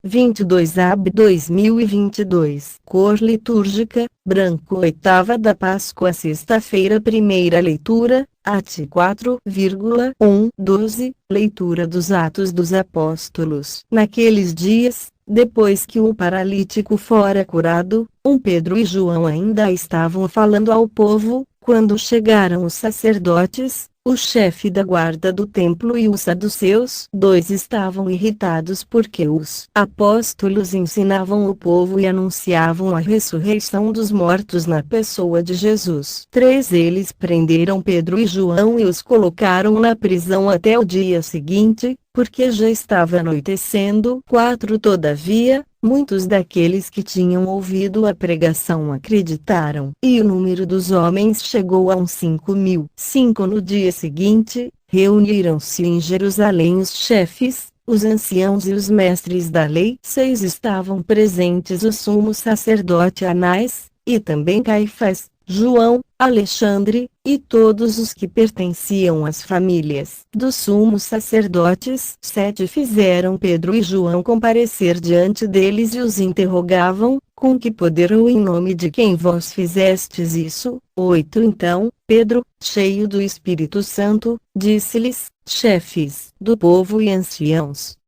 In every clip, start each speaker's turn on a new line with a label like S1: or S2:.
S1: 22 AB 2022. Cor litúrgica, branco. Oitava da Páscoa, sexta-feira. Primeira leitura, Ati 4,1-12. Leitura dos Atos dos Apóstolos. Naqueles dias, depois que o paralítico fora curado, Pedro e João ainda estavam falando ao povo, quando chegaram os sacerdotes, o chefe da guarda do templo e os saduceus. Dois estavam irritados porque os apóstolos ensinavam o povo e anunciavam a ressurreição dos mortos na pessoa de Jesus. 3. Eles prenderam Pedro e João e os colocaram na prisão até o dia seguinte, porque já estava anoitecendo. 4. Todavia, muitos daqueles que tinham ouvido a pregação acreditaram, e o número dos homens chegou a uns 5.000. 5. No dia seguinte, reuniram-se em Jerusalém os chefes, os anciãos e os mestres da lei. 6. Estavam presentes o sumo sacerdote Anás, e também Caifás, João, Alexandre, e todos os que pertenciam às famílias dos sumos sacerdotes. 7. Fizeram Pedro e João comparecer diante deles e os interrogavam: com que poder ou em nome de quem vós fizestes isso? 8. Então, Pedro, cheio do Espírito Santo, disse-lhes: chefes do povo e anciãos,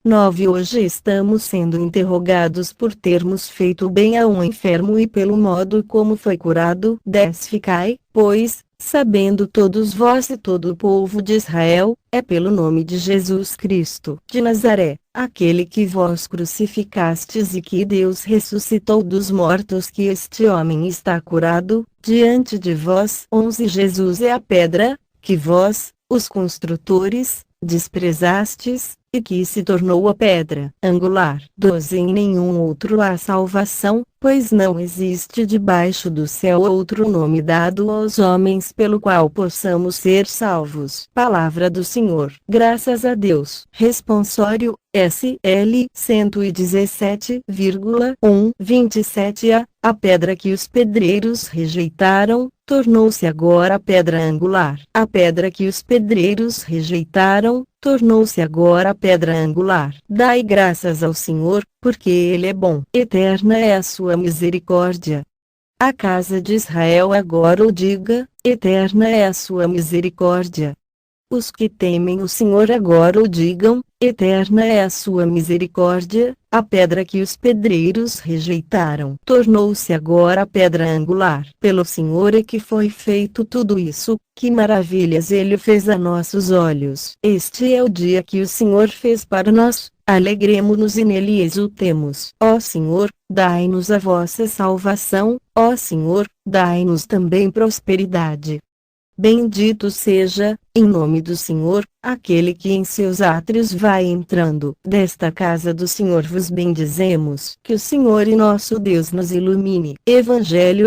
S1: 9. Hoje estamos sendo interrogados por termos feito bem a um enfermo e pelo modo como foi curado. 10. Ficai, pois, sabendo todos vós e todo o povo de Israel, é pelo nome de Jesus Cristo de Nazaré, aquele que vós crucificastes e que Deus ressuscitou dos mortos, que este homem está curado diante de vós. 11. Jesus é a pedra, que vós, os construtores, desprezastes, e que se tornou a pedra angular. 12. Em nenhum outro há salvação, pois não existe debaixo do céu outro nome dado aos homens pelo qual possamos ser salvos. Palavra do Senhor. Graças a Deus. Responsório, SL 117,127. A pedra que os pedreiros rejeitaram, tornou-se agora a pedra angular. A pedra que os pedreiros rejeitaram, tornou-se agora a pedra angular. Dai graças ao Senhor, porque Ele é bom. Eterna é a sua misericórdia. A casa de Israel agora o diga: eterna é a sua misericórdia. Os que temem o Senhor agora o digam: eterna é a sua misericórdia. A pedra que os pedreiros rejeitaram tornou-se agora a pedra angular. Pelo Senhor é que foi feito tudo isso, que maravilhas Ele fez a nossos olhos. Este é o dia que o Senhor fez para nós, alegremo-nos e nele exultemos. Ó Senhor, dai-nos a vossa salvação, ó Senhor, dai-nos também prosperidade. Bendito seja, em nome do Senhor, aquele que em seus átrios vai entrando. Desta casa do Senhor vos bendizemos. Que o Senhor e nosso Deus nos ilumine. Evangelho,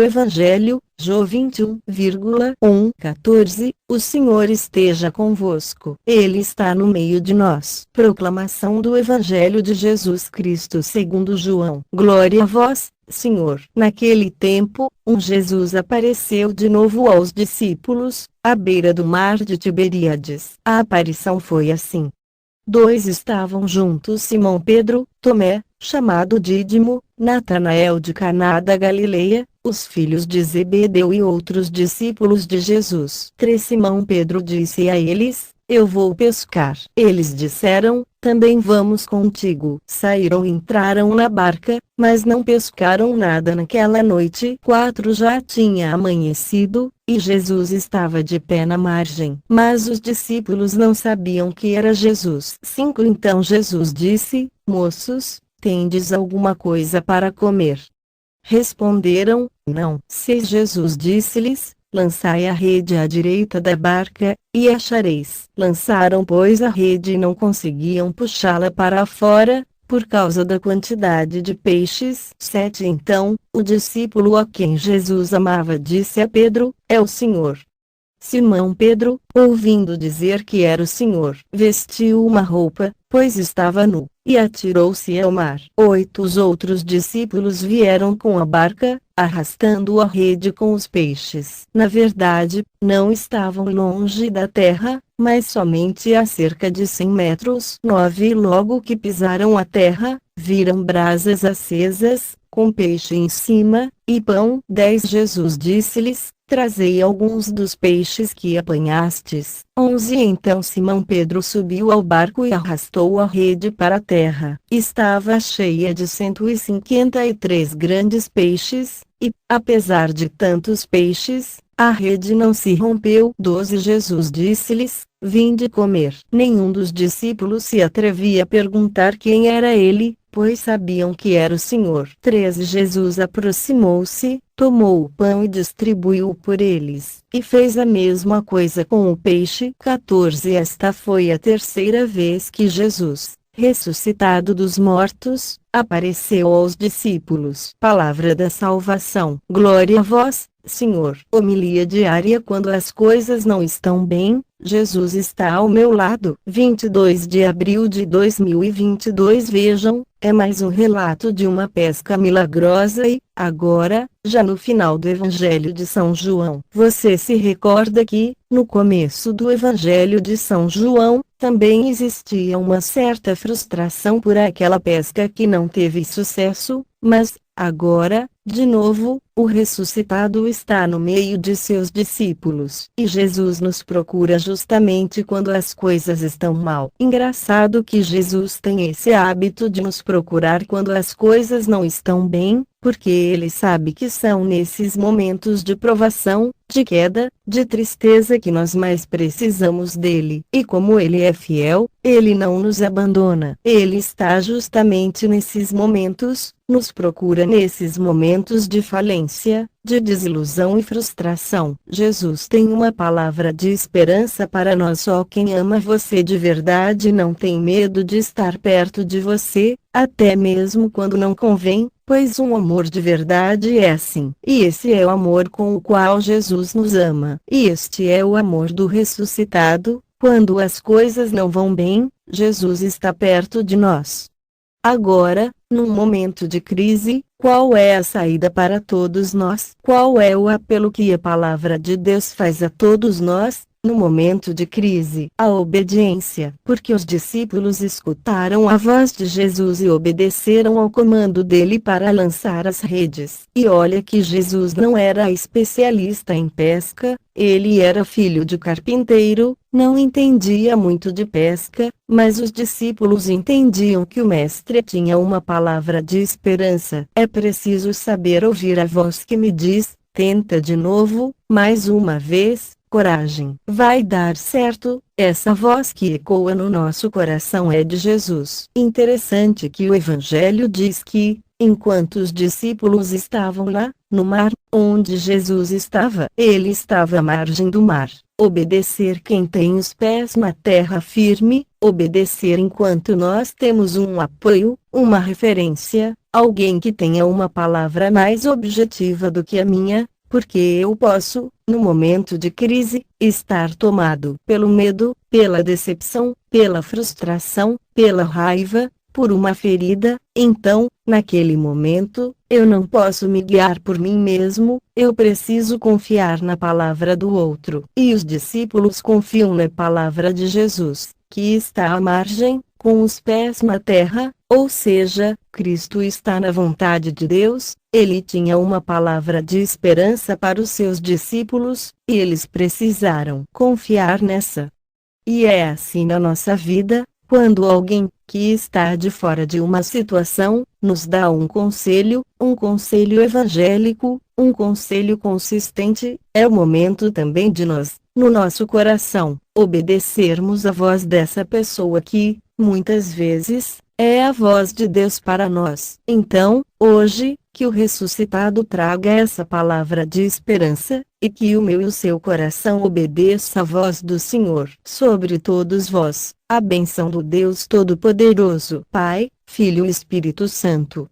S1: Jó 21,1-14. O Senhor esteja convosco. Ele está no meio de nós. Proclamação do Evangelho de Jesus Cristo segundo João. Glória a vós, Senhor. Naquele tempo, Jesus apareceu de novo aos discípulos, à beira do mar de Tiberíades. A aparição foi assim. 2 estavam juntos: Simão Pedro, Tomé, chamado Dídimo, Natanael de Caná da Galileia, os filhos de Zebedeu e outros discípulos de Jesus. 3 Simão Pedro disse a eles: eu vou pescar. Eles disseram: também vamos contigo. Saíram e entraram na barca, mas não pescaram nada naquela noite. 4 Já tinha amanhecido, e Jesus estava de pé na margem. Mas os discípulos não sabiam que era Jesus. 5 Então Jesus disse: moços, tendes alguma coisa para comer? Responderam: não. 6 Jesus disse-lhes: lançai a rede à direita da barca, e achareis. Lançaram, pois, a rede e não conseguiam puxá-la para fora, por causa da quantidade de peixes. 7 Então, o discípulo a quem Jesus amava disse a Pedro: é o Senhor. Simão Pedro, ouvindo dizer que era o Senhor, vestiu uma roupa, pois estava nu, e atirou-se ao mar. 8 Os outros discípulos vieram com a barca, arrastando a rede com os peixes. Na verdade, não estavam longe da terra, mas somente a cerca de 100 metros. 9 Logo que pisaram a terra, viram brasas acesas, com peixe em cima, e pão. 10 Jesus disse-lhes: Trazei alguns dos peixes que apanhastes. 11 Então Simão Pedro subiu ao barco e arrastou a rede para a terra. Estava cheia de 153 grandes peixes, e, apesar de tantos peixes, a rede não se rompeu. 12 Jesus disse-lhes: Vinde comer. Nenhum dos discípulos se atrevia a perguntar quem era ele, pois sabiam que era o Senhor. 13 Jesus aproximou-se, tomou o pão e distribuiu-o por eles, e fez a mesma coisa com o peixe. 14 Esta foi a terceira vez que Jesus, ressuscitado dos mortos, apareceu aos discípulos. Palavra da salvação. Glória a vós, Senhor. Homilia diária. Quando as coisas não estão bem, Jesus está ao meu lado. 22 de abril de 2022. Vejam, é mais um relato de uma pesca milagrosa e, agora, já no final do Evangelho de São João. Você se recorda que, no começo do Evangelho de São João, também existia uma certa frustração por aquela pesca que não teve sucesso, mas, agora, de novo, o ressuscitado está no meio de seus discípulos. E Jesus nos procura justamente quando as coisas estão mal. Engraçado que Jesus tem esse hábito de nos procurar quando as coisas não estão bem, porque ele sabe que são nesses momentos de provação, de queda, de tristeza que nós mais precisamos dele. E como ele é fiel, ele não nos abandona. Ele está justamente nesses momentos, nos procura nesses momentos de falência, de desilusão e frustração. Jesus tem uma palavra de esperança para nós. Só quem ama você de verdade não tem medo de estar perto de você, até mesmo quando não convém, pois um amor de verdade é assim. E esse é o amor com o qual Jesus nos ama. E este é o amor do ressuscitado. Quando as coisas não vão bem, Jesus está perto de nós. Agora, num momento de crise, qual é a saída para todos nós? Qual é o apelo que a palavra de Deus faz a todos nós? No momento de crise, a obediência, porque os discípulos escutaram a voz de Jesus e obedeceram ao comando dele para lançar as redes. E olha que Jesus não era especialista em pesca, ele era filho de carpinteiro, não entendia muito de pesca, mas os discípulos entendiam que o mestre tinha uma palavra de esperança. É preciso saber ouvir a voz que me diz: tenta de novo, mais uma vez. Coragem. Vai dar certo. Essa voz que ecoa no nosso coração é de Jesus. Interessante que o Evangelho diz que, enquanto os discípulos estavam lá, no mar, onde Jesus estava, ele estava à margem do mar. Obedecer quem tem os pés na terra firme, obedecer enquanto nós temos um apoio, uma referência, alguém que tenha uma palavra mais objetiva do que a minha. Porque eu posso, no momento de crise, estar tomado pelo medo, pela decepção, pela frustração, pela raiva, por uma ferida. Então, naquele momento, eu não posso me guiar por mim mesmo, eu preciso confiar na palavra do outro. E os discípulos confiam na palavra de Jesus, que está à margem, com os pés na terra, ou seja, Cristo está na vontade de Deus. Ele tinha uma palavra de esperança para os seus discípulos, e eles precisaram confiar nessa. E é assim na nossa vida, quando alguém, que está de fora de uma situação, nos dá um conselho evangélico, um conselho consistente, é o momento também de nós, no nosso coração, obedecermos a voz dessa pessoa que, muitas vezes, é a voz de Deus para nós. Então, hoje, que o ressuscitado traga essa palavra de esperança, e que o meu e o seu coração obedeça a voz do Senhor. Sobre todos vós, a bênção do Deus Todo-Poderoso, Pai, Filho e Espírito Santo.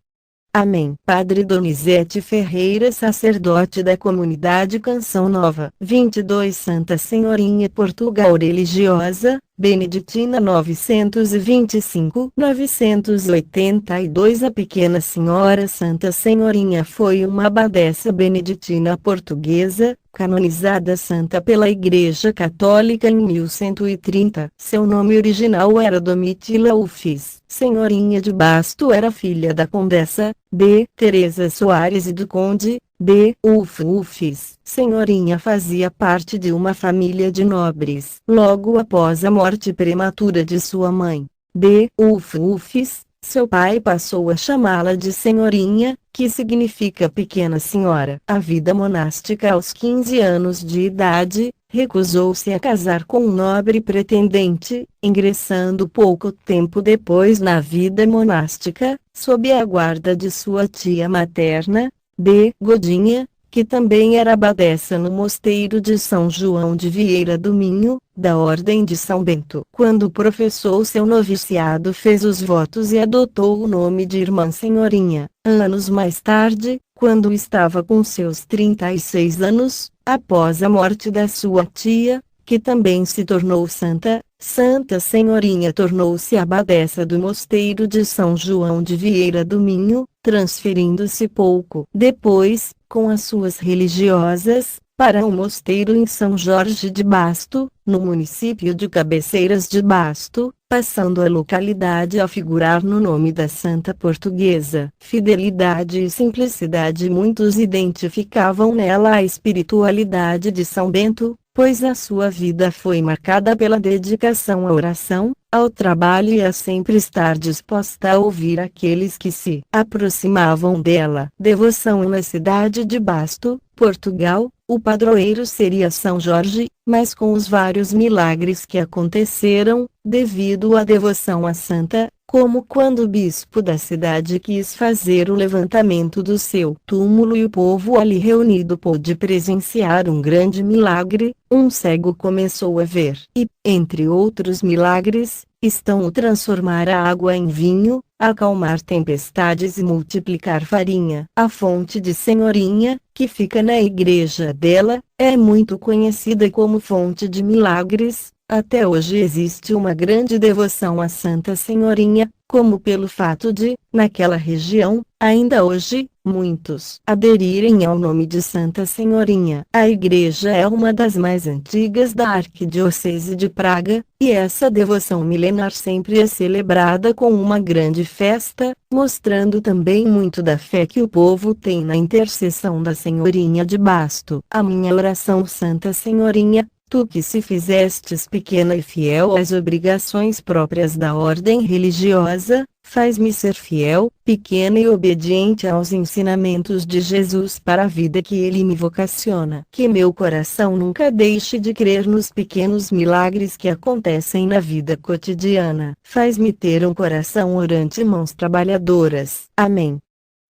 S1: Amém. Padre Donizete Ferreira, sacerdote da comunidade Canção Nova. 22 Santa Senhorinha Portugal religiosa, Beneditina 925-982. A Pequena Senhora Santa Senhorinha foi uma abadesa beneditina portuguesa, canonizada santa pela Igreja Católica em 1130. Seu nome original era Domitila Ufis. Senhorinha de Basto era filha da Condessa D. Teresa Soares e do Conde D. Ufis. Senhorinha fazia parte de uma família de nobres. Logo após a morte prematura de sua mãe, D. Ufis, seu pai passou a chamá-la de Senhorinha, que significa pequena senhora. A vida monástica aos 15 anos de idade, recusou-se a casar com um nobre pretendente, ingressando pouco tempo depois na vida monástica, sob a guarda de sua tia materna, D. Godinha, que também era abadesa no mosteiro de São João de Vieira do Minho, da Ordem de São Bento. Quando professou seu noviciado, fez os votos e adotou o nome de Irmã Senhorinha. Anos mais tarde, quando estava com seus 36 anos, após a morte da sua tia, que também se tornou santa, Santa Senhorinha tornou-se abadesa do mosteiro de São João de Vieira do Minho, transferindo-se pouco depois, com as suas religiosas, para um mosteiro em São Jorge de Basto, no município de Cabeceiras de Basto, passando a localidade a figurar no nome da santa portuguesa. Fidelidade e simplicidade. Muitos identificavam nela a espiritualidade de São Bento, pois a sua vida foi marcada pela dedicação à oração, ao trabalho e a sempre estar disposta a ouvir aqueles que se aproximavam dela. Devoção. Na cidade de Basto, Portugal, o padroeiro seria São Jorge, mas com os vários milagres que aconteceram, devido à devoção à santa, como quando o bispo da cidade quis fazer o levantamento do seu túmulo e o povo ali reunido pôde presenciar um grande milagre, um cego começou a ver. E, entre outros milagres, estão o transformar a água em vinho, acalmar tempestades e multiplicar farinha. A fonte de Senhorinha, que fica na igreja dela, é muito conhecida como fonte de milagres. Até hoje existe uma grande devoção à Santa Senhorinha, como pelo fato de, naquela região, ainda hoje, muitos aderirem ao nome de Santa Senhorinha. A igreja é uma das mais antigas da Arquidiocese de Praga, e essa devoção milenar sempre é celebrada com uma grande festa, mostrando também muito da fé que o povo tem na intercessão da Senhorinha de Basto. A minha oração. Santa Senhorinha, tu que se fizestes pequena e fiel às obrigações próprias da ordem religiosa, faz-me ser fiel, pequena e obediente aos ensinamentos de Jesus para a vida que ele me vocaciona. Que meu coração nunca deixe de crer nos pequenos milagres que acontecem na vida cotidiana. Faz-me ter um coração orante e mãos trabalhadoras. Amém.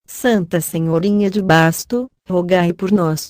S1: Santa Senhorinha de Basto, rogai por nós.